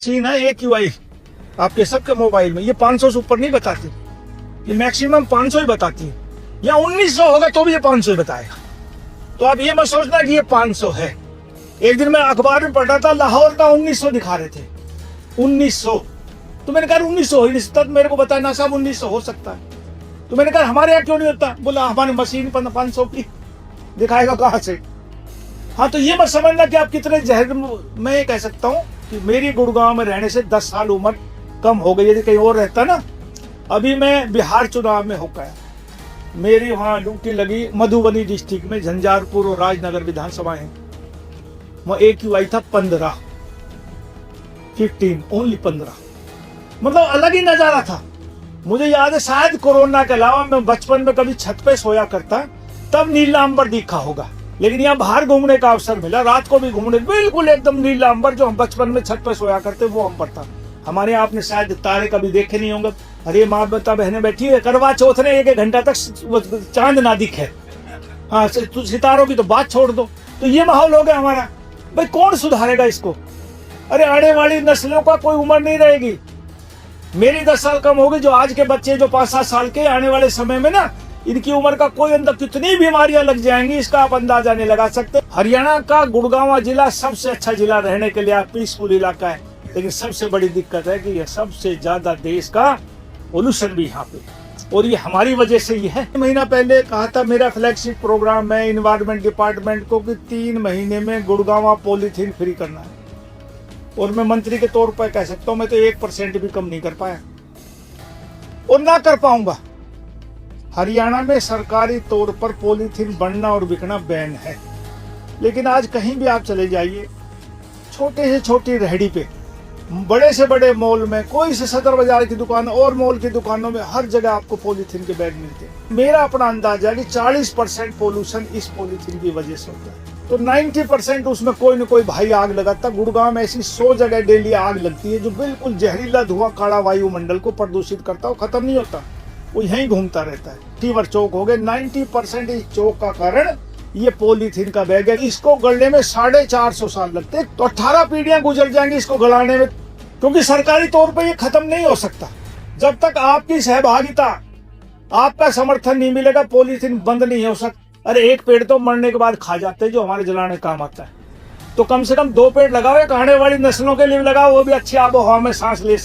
Scene है AQI आपके सबके मोबाइल में, ये 500 से ऊपर नहीं बताती, ये मैक्सिमम 500 ही बताती है, या 1900 होगा तो भी ये 500 ही बताएगा। तो आप ये मत सोचना कि ये 500 है। एक दिन मैं अखबार में पढ़ रहा था, लाहौर का 1900 दिखा रहे थे, 1900। तो मैंने कहा 1900 हो ही नहीं सकता, मेरे को बताया ना साहब 1900 हो सकता है। तो मैंने कहा हमारे यहाँ क्यों नहीं होता? बोला हमारी मशीन 500 की दिखाएगा कहाँ से। हाँ, तो ये मत समझना कि आप कितने जहर। मैं ये कह सकता हूँ कि मेरी गुड़गांव में रहने से 10 साल उम्र कम हो गई। यदि कहीं और रहता ना, अभी मैं बिहार चुनाव में हो गया, मेरी वहां ड्यूटी लगी मधुबनी डिस्ट्रिक्ट में, झंझारपुर और राजनगर विधानसभा है। वहां AQI था 15 ओनली 15। मतलब अलग ही नजारा था। मुझे याद है शायद कोरोना के अलावा मैं बचपन में कभी छत पे सोया करता, तब नीला अंबर दिखा होगा। लेकिन यहाँ बाहर घूमने का अवसर मिला, रात को भी घूमने, बिल्कुल एकदम नीला अंबर, जो हम बचपन में छत पे सोया करते वो अंबर था। हमारे यहाँ आपने शायद तारे कभी देखे नहीं होंगे। अरे माँ बता बहने बैठी है, करवा चौथ ने 1 घंटा तक चांद ना दिखे। हाँ, सितारों की तो बात छोड़ दो। तो ये माहौल हो गया हमारा। भाई कौन सुधारेगा इसको? अरे आने वाली नस्लों का कोई उम्र नहीं रहेगी। मेरी 10 साल कम होगी, जो आज के बच्चे जो 5-7 साल के, आने वाले समय में ना इनकी उम्र का कोई अंदर कितनी बीमारियां लग जाएंगी, इसका आप अंदाजा नहीं लगा सकते। हरियाणा का गुड़गांव जिला सबसे अच्छा जिला रहने के लिए पीसफुल इलाका है, लेकिन सबसे बड़ी दिक्कत है कि यह सबसे ज्यादा देश का पोल्यूशन भी यहाँ पे, और ये हमारी वजह से ही है। महीना पहले कहा था मेरा फ्लैगशिप प्रोग्राम है इन्वायरमेंट डिपार्टमेंट को कि 3 महीने में गुड़गांव पॉलीथीन फ्री करना है, और मैं मंत्री के तौर पर कह सकता हूँ मैं तो 1% भी कम नहीं कर पाया और ना कर पाऊंगा। हरियाणा में सरकारी तौर पर पॉलीथीन बनना और बिकना बैन है, लेकिन आज कहीं भी आप चले जाइए, छोटे से छोटी रेहड़ी पे, बड़े से बड़े मॉल में, कोई से सदर बाजार की दुकान और मॉल की दुकानों में, हर जगह आपको पॉलीथीन के बैग मिलते हैं। मेरा अपना अंदाजा है कि 40% पोल्यूशन इस पॉलीथीन की वजह से होता है, तो 90% उसमें कोई न कोई भाई आग लगाता। गुड़गांव में ऐसी 100 जगह डेली आग लगती है, जो बिल्कुल जहरीला धुआं काला वायुमंडल को प्रदूषित करता है, खत्म नहीं होता, वो यहीं घूमता रहता है। टीवर चौक हो गए, 90% इस चौक का कारण ये पॉलीथीन का बैग है। इसको गलने में 450 साल लगते, तो 18 पीढ़ियां गुजर जाएंगी इसको गलाने में, क्योंकि सरकारी तौर पे ये खत्म नहीं हो सकता। जब तक आपकी सहभागिता, आपका समर्थन नहीं मिलेगा, पॉलीथीन बंद नहीं हो सकता। अरे एक पेड़ तो मरने के बाद खा जाते हैं, जो हमारे जलाने काम आता है, तो कम से कम 2 पेड़ लगाओ, एक आने वाली नस्लों के लिए लगाओ, वो भी अच्छी आबोहवा में सांस ले